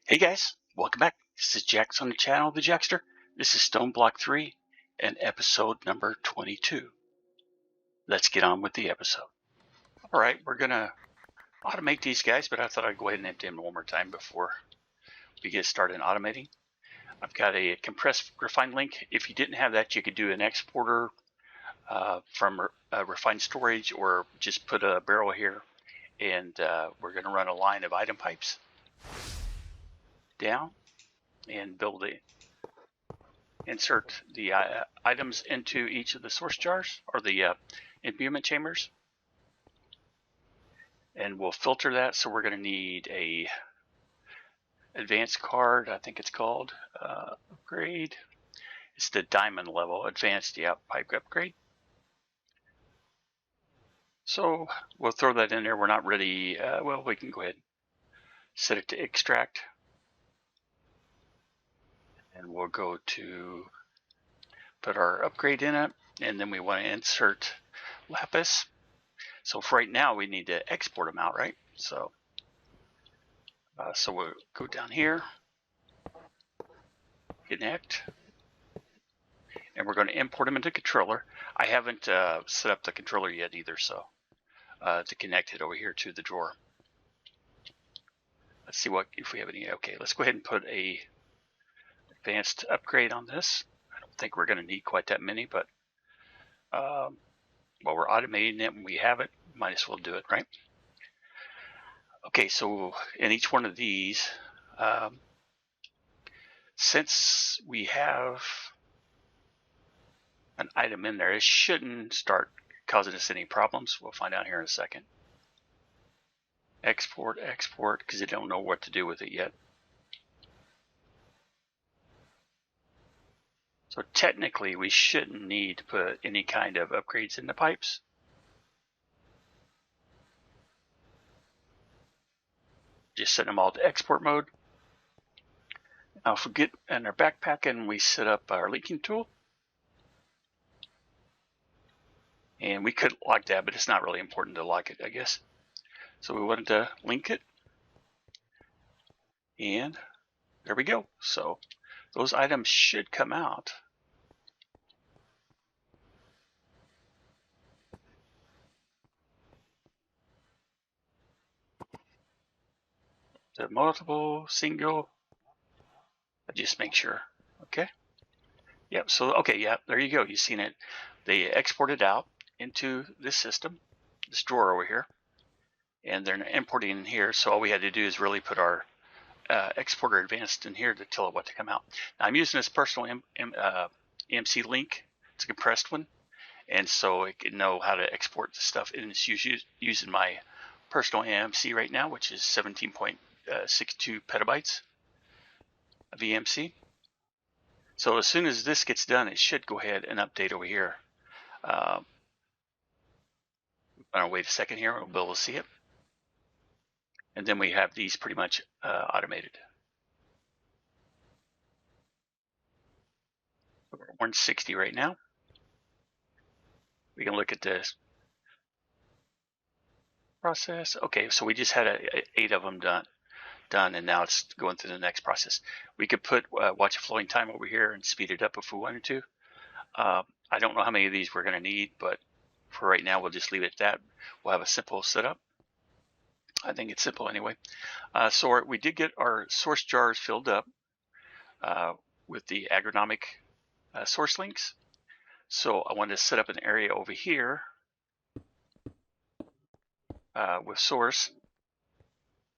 Hey guys, welcome back. This is Jax on the channel, The Jaxster. This is StoneBlock 3 and episode number 22. Let's get on with the episode. Alright, we're going to automate these guys, but I thought I'd go ahead and empty them one more time before we get started automating. I've got a compressed refined link. If you didn't have that, you could do an exporter from refined storage, or just put a barrel here, and we're going to run a line of item pipes down and insert the items into each of the source jars, or the imbuement chambers, and we'll filter that. So we're going to need a advanced card, I think it's called, upgrade. It's the diamond level advanced pipe upgrade. So we'll throw that in there. We're not ready. Well, we can go ahead and set it to extract, and we'll go to put our upgrade in it, and then we want to insert lapis. So for right now, we need to export them out, right? So we'll go down here, connect, and we're going to import them into controller. I haven't set up the controller yet either, so to connect it over here to the drawer. Let's see if we have any. Okay, let's go ahead and put a advanced upgrade on this. I don't think we're going to need quite that many, but while we're automating it and we have it, might as well do it, right? Okay, so in each one of these, since we have an item in there, it shouldn't start causing us any problems. We'll find out here in a second. Export, because I don't know what to do with it yet. So technically, we shouldn't need to put any kind of upgrades in the pipes. Just set them all to export mode. Now if we get in our backpack and we set up our linking tool, and we could lock that, but it's not really important to lock it, I guess. So we wanted to link it, and there we go. So those items should come out. The multiple, single, just make sure. Okay. Yep. So okay. Yeah. There you go. You've seen it. They exported out into this system, this drawer over here, and they're importing in here. So all we had to do is really put our exporter advanced in here to tell it what to come out. Now I'm using this personal EMC link. It's a compressed one, and so it can know how to export the stuff. And it's using my personal EMC right now, which is 17.62 petabytes of EMC. So as soon as this gets done, it should go ahead and update over here. I'm gonna wait a second here, we'll be able to see it. And then we have these pretty much automated. We're 160 right now. We can look at this process. Okay, so we just had 8 of them done, and now it's going through the next process. We could put watch a flowing time over here and speed it up if we wanted to. I don't know how many of these we're going to need, but for right now, we'll just leave it at that. We'll have a simple setup. I think it's simple anyway. So we did get our source jars filled up with the agronomic source links. So I wanted to set up an area over here with source.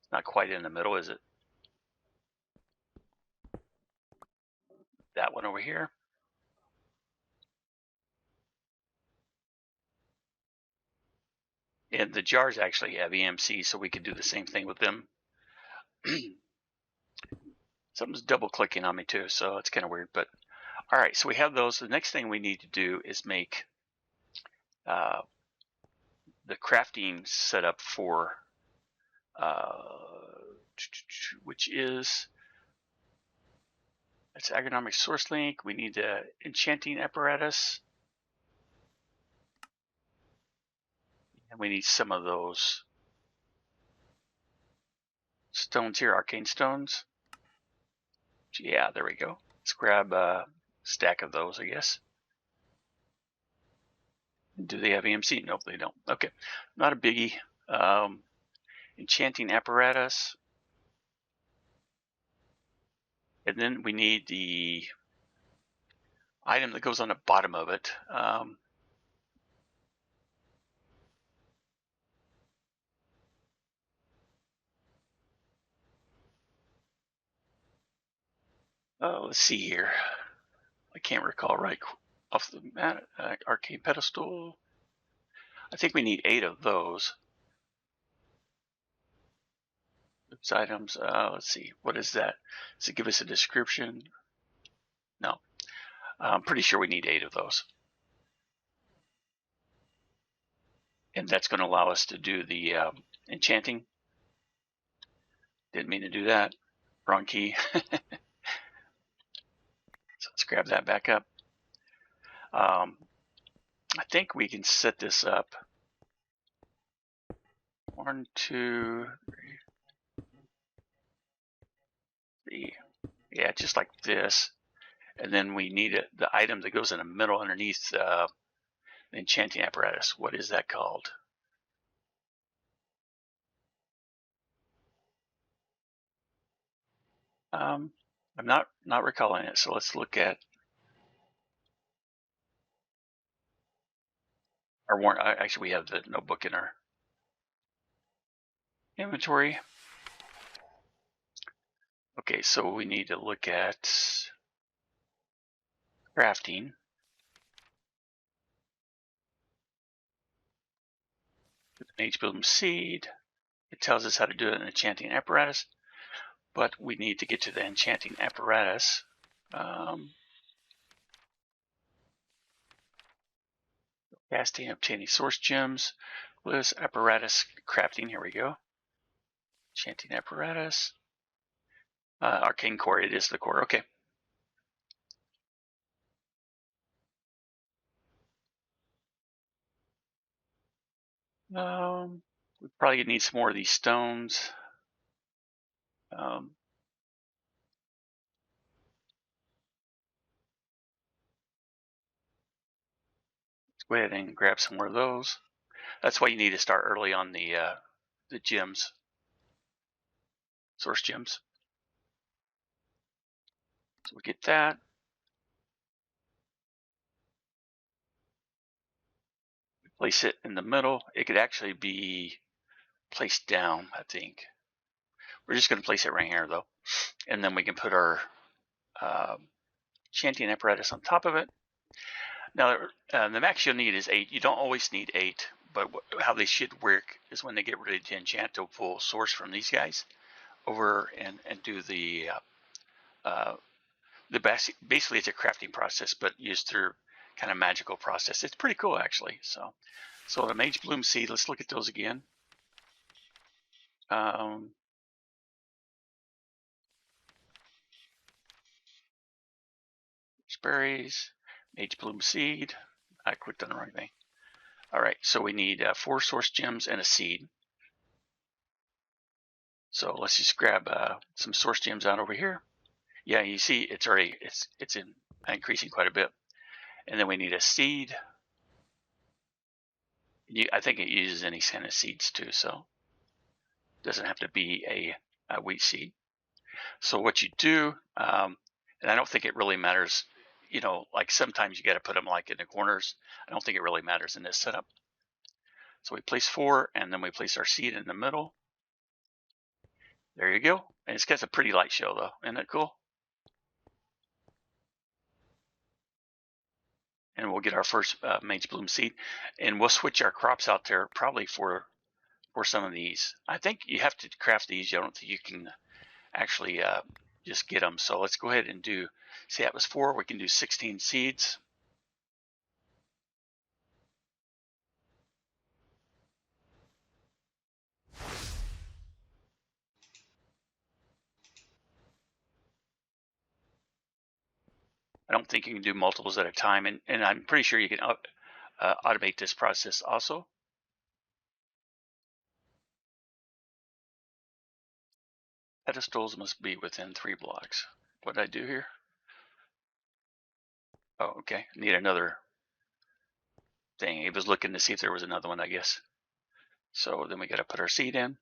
It's not quite in the middle, is it? That one over here. And the jars actually have EMC, so we could do the same thing with them. Something's double clicking on me too, so it's kind of weird, but all right, so we have those. The next thing we need to do is make the crafting setup for which is, it's agronomic source link. We need the enchanting apparatus, and we need some of those stones here, arcane stones. Yeah, there we go. Let's grab a stack of those, I guess. Do they have EMC? Nope, they don't. Okay, not a biggie. Enchanting apparatus. And then we need the item that goes on the bottom of it. Let's see here. I can't recall right off the mat. Arcane pedestal. I think we need 8 of those. Those items. Let's see. What is that? Does it give us a description? No. I'm pretty sure we need 8 of those. And that's going to allow us to do the enchanting. Didn't mean to do that. Wrong key. So let's grab that back up. I think we can set this up. 1, 2, 3. Yeah, just like this. And then we need the item that goes in the middle underneath the enchanting apparatus. What is that called? I'm not recalling it. So let's look at our warrant. Actually, we have the notebook in our inventory. Okay, so we need to look at crafting. Mage Bloom Seed. It tells us how to do it in enchanting apparatus, but we need to get to the enchanting apparatus. Casting, obtaining source gems, list apparatus crafting. Here we go. Enchanting apparatus. Arcane core. It is the core. Okay. We probably need some more of these stones. Let's go ahead and grab some more of those. That's why you need to start early on the gems, source gems. So we get that. We place it in the middle. It could actually be placed down, I think. We're just going to place it right here, though. And then we can put our enchanting apparatus on top of it. Now, the max you'll need is 8. You don't always need 8, but how they should work is when they get ready to enchant, to pull source from these guys over and do the basically it's a crafting process, but used through kind of magical process. It's pretty cool, actually. So the Mage Bloom Seed, let's look at those again. Berries, Mage Bloom Seed. I clicked on the wrong thing. All right, so we need 4 source gems and a seed. So let's just grab some source gems out over here. Yeah, you see it's already it's increasing quite a bit. And then we need a seed. I think it uses any kind of seeds too, so it doesn't have to be a wheat seed. So what you do, and I don't think it really matters, you know, like sometimes you got to put them like in the corners. I don't think it really matters in this setup. So we place 4, and then we place our seed in the middle. There you go. And it's got a pretty light show, though. Isn't that cool? And we'll get our first Mage Bloom seed. And we'll switch our crops out there probably for some of these. I think you have to craft these. I don't think you can actually just get them. So let's go ahead and do, see, that was 4. We can do 16 seeds. I don't think you can do multiples at a time, and I'm pretty sure you can automate this process also. Pedestals must be within 3 blocks. What did I do here? Oh, okay. Need another thing. It was looking to see if there was another one, I guess. So then we got to put our seed in.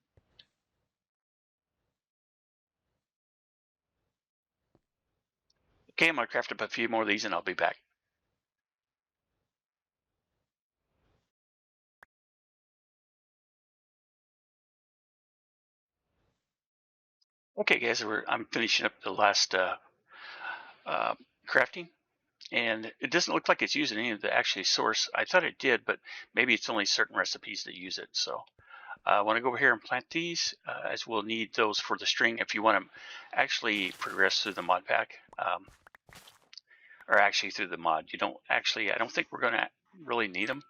Okay, I'm going to craft up a few more of these and I'll be back. Okay, guys, I'm finishing up the last crafting. And it doesn't look like it's using any of the actually source. I thought it did, but maybe it's only certain recipes that use it. So I want to go over here and plant these, as we'll need those for the string if you want to actually progress through the mod pack, or actually through the mod. You don't actually, I don't think we're going to really need them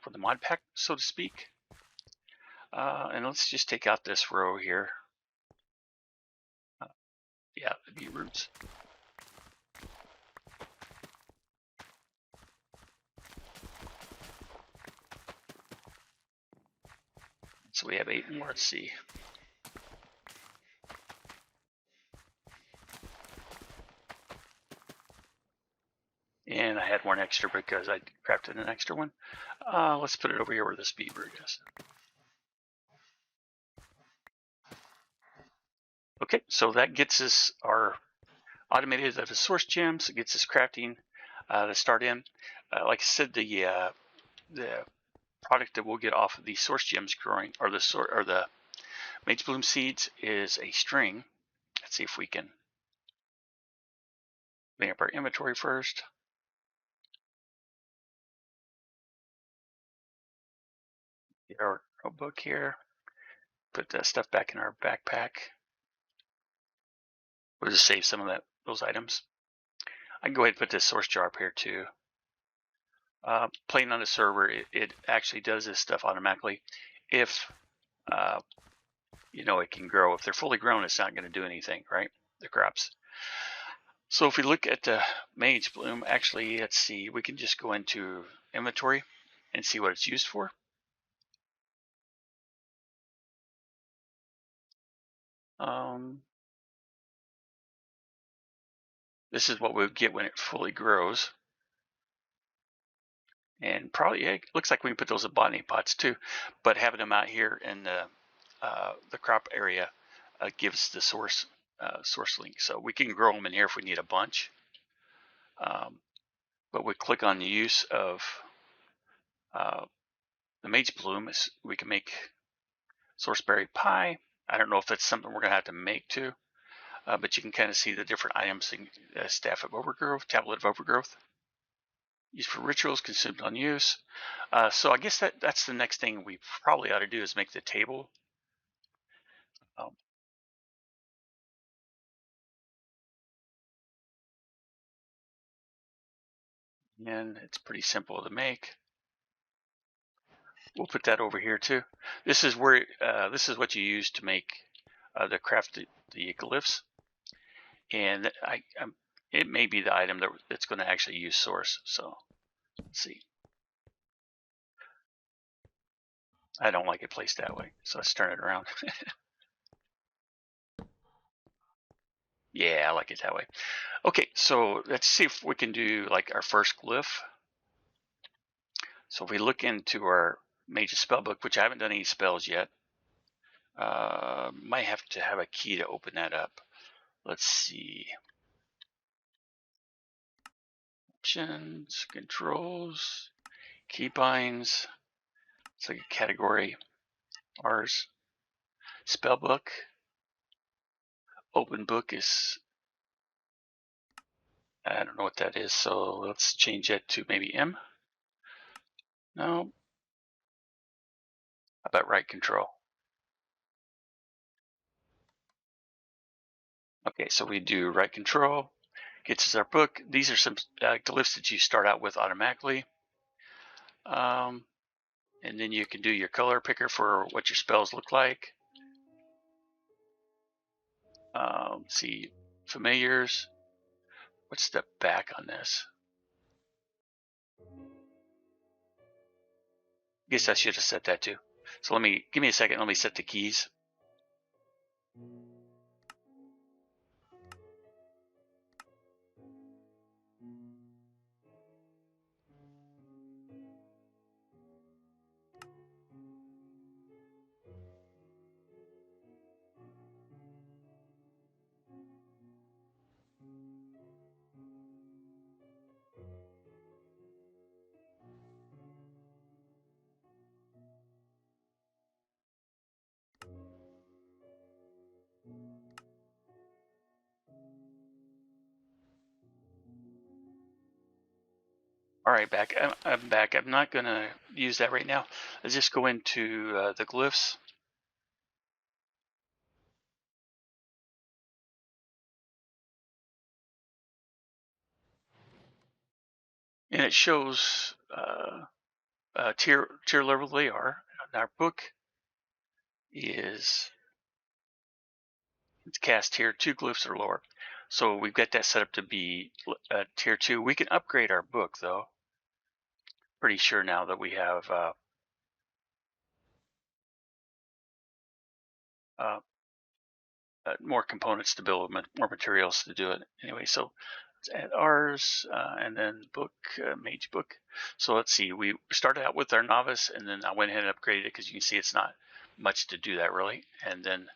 for the mod pack, so to speak. And let's just take out this row here. Yeah, the beet roots. So we have 8 more. Let's see. And I had one extra because I crafted an extra one. Let's put it over here where this beet root is. Okay, so that gets us our automated of the source gems. It gets us crafting to start in. Like I said, the product that we'll get off of the source gems growing, or the mage bloom seeds, is a string. Let's see if we can clean up our inventory first. Get our notebook here. Put that stuff back in our backpack. We'll just save some of those items. I can go ahead and put this source jar up here too. Playing on the server, it actually does this stuff automatically. If it can grow. If they're fully grown, it's not going to do anything, right? The crops. So if we look at the mage bloom, actually, let's see, we can just go into inventory and see what it's used for. This is what we'll get when it fully grows. And probably, yeah, it looks like we can put those in botany pots too, but having them out here in the crop area gives the source link. So we can grow them in here if we need a bunch. But we click on the use of the mage bloom, we can make sourceberry pie. I don't know if that's something we're going to have to make too, but you can kind of see the different items in staff of overgrowth, tablet of overgrowth. Used for rituals, consumed on use. So I guess that's the next thing we probably ought to do is make the table. And it's pretty simple to make. We'll put that over here too. This is where this is what you use to make the craft the glyphs, and it may be the item that's going to actually use source. So let's see. I don't like it placed that way, so let's turn it around. Yeah, I like it that way. Okay, so let's see if we can do like our first glyph. So if we look into our mage spellbook, which I haven't done any spells yet, might have to have a key to open that up. Let's see. Options, controls, keybinds. It's like a category. Ars spellbook. Open book is, I don't know what that is, so let's change that to maybe M. No. How about right control? Okay, so we do right control, gets us our book. These are some glyphs that you start out with automatically. And then you can do your color picker for what your spells look like. See, familiars. What's the back on this? I guess I should have set that too. So give me a second, let me set the keys. All right, back. I'm back. I'm not going to use that right now. Let's just go into the glyphs. And it shows tier level they are. Our book is it's cast tier 2 glyphs or lower. So we've got that set up to be tier 2. We can upgrade our book though. Pretty sure now that we have more components to build, more materials to do it. Anyway, so let's add Ars and then book, mage book. So let's see, we started out with our novice and then I went ahead and upgraded it because you can see it's not much to do that really. And then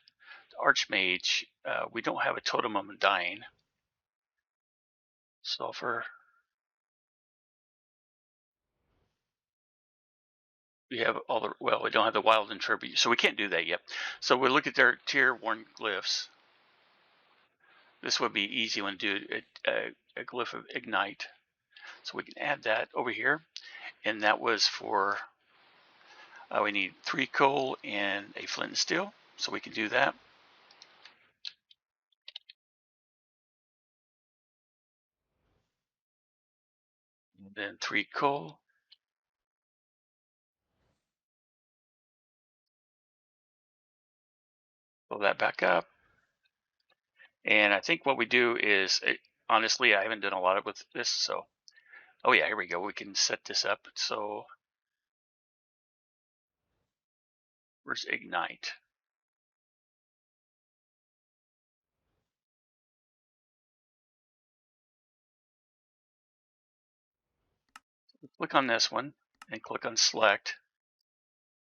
the archmage, we don't have a totem of dying. Sulfur. We have all the, well, we don't have the wild and tribute, so we can't do that yet. So we look at their tier 1 glyphs. This would be easy when do a glyph of ignite. So we can add that over here. And that was for, we need 3 coal and a flint and steel. So we can do that. And then 3 coal. Pull that back up. And I think what we do is, honestly, I haven't done a lot with this. So, oh yeah, here we go. We can set this up. So, where's ignite? Click on this one and click on select.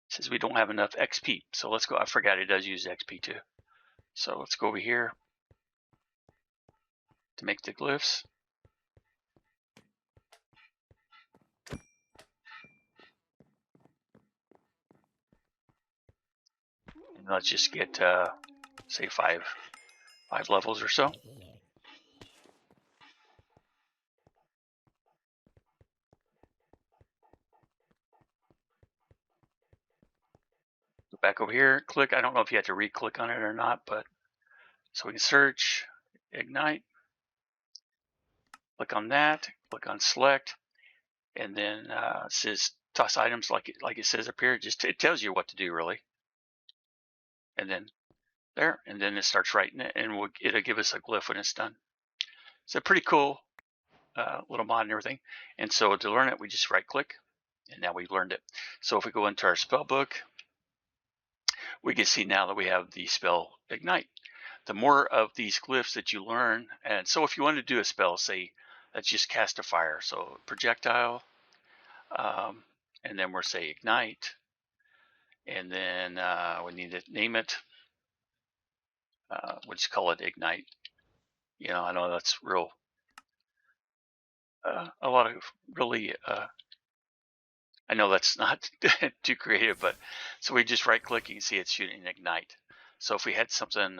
It says we don't have enough XP. So let's go. I forgot it does use XP too. So let's go over here to make the glyphs. And let's just get, say, five levels or so. Go back over here, click. I don't know if you have to re-click on it or not, but so we can search, ignite, click on that, click on select, and then it says toss items like it says up here. Just it tells you what to do really, and then there, and then it starts writing it, and it'll give us a glyph when it's done. It's a pretty cool little mod and everything. And so to learn it, we just right click, and now we've learned it. So if we go into our spell book, we can see now that we have the spell ignite. The more of these glyphs that you learn, and so if you want to do a spell, say let's just cast a fire, so projectile, and then we're say ignite, and then we need to name it. We'll just call it ignite. You know, I know that's real, a lot of really. I know that's not too creative, but so we just right click, you can see it's shooting ignite. So if we had something,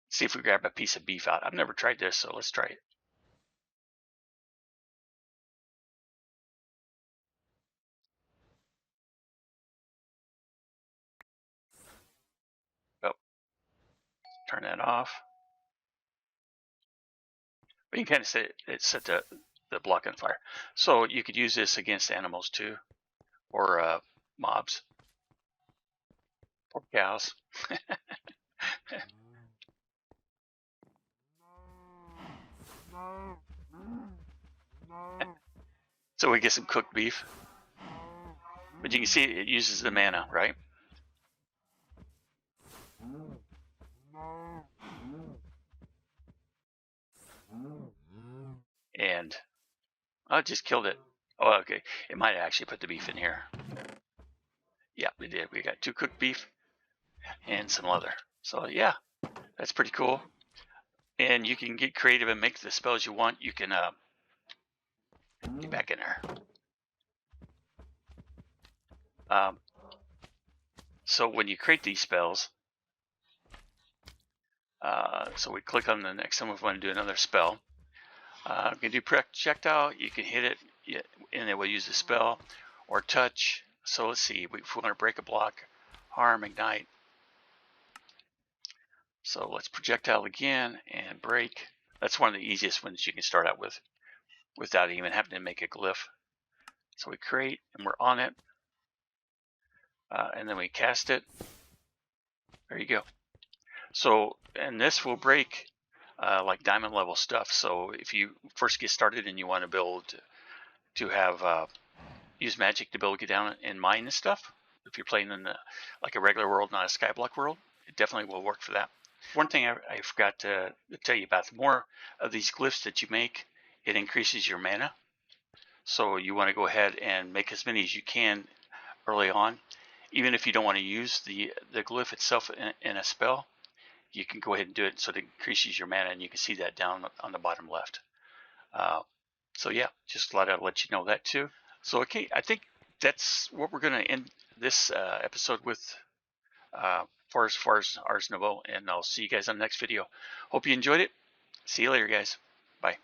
see if we grab a piece of beef out. I've never tried this, so let's try it. Oh, turn that off. But you can kind of set the block on fire. So you could use this against animals too, or mobs, or cows. So we get some cooked beef. But you can see it uses the mana, right? And I just killed it. Oh, okay. It might actually put the beef in here. Yeah, we did. We got 2 cooked beef and some leather. So yeah, that's pretty cool. And you can get creative and make the spells you want. You can get back in there. So when you create these spells, So we click on the next time we want to do another spell. You can do projectile, you can hit it and it will use the spell, or touch. So let's see, if we want to break a block, harm, ignite. So let's projectile again and break. That's one of the easiest ones you can start out with without even having to make a glyph. So we create and we're on it, and then we cast it. There you go. So, and this will break like diamond level stuff. So if you first get started and you want to build to have use magic to be able to get down and mine and stuff, if you're playing in like a regular world, not a skyblock world, it definitely will work for that. One thing I forgot to tell you about, the more of these glyphs that you make, it increases your mana. So you want to go ahead and make as many as you can early on. Even if you don't want to use the glyph itself in a spell, you can go ahead and do it so it increases your mana, and you can see that down on the bottom left. So yeah, just thought I'd let you know that too. So okay, I think that's what we're going to end this episode with for as Ars Nouveau, and I'll see you guys on the next video. Hope you enjoyed it. See you later, guys. Bye.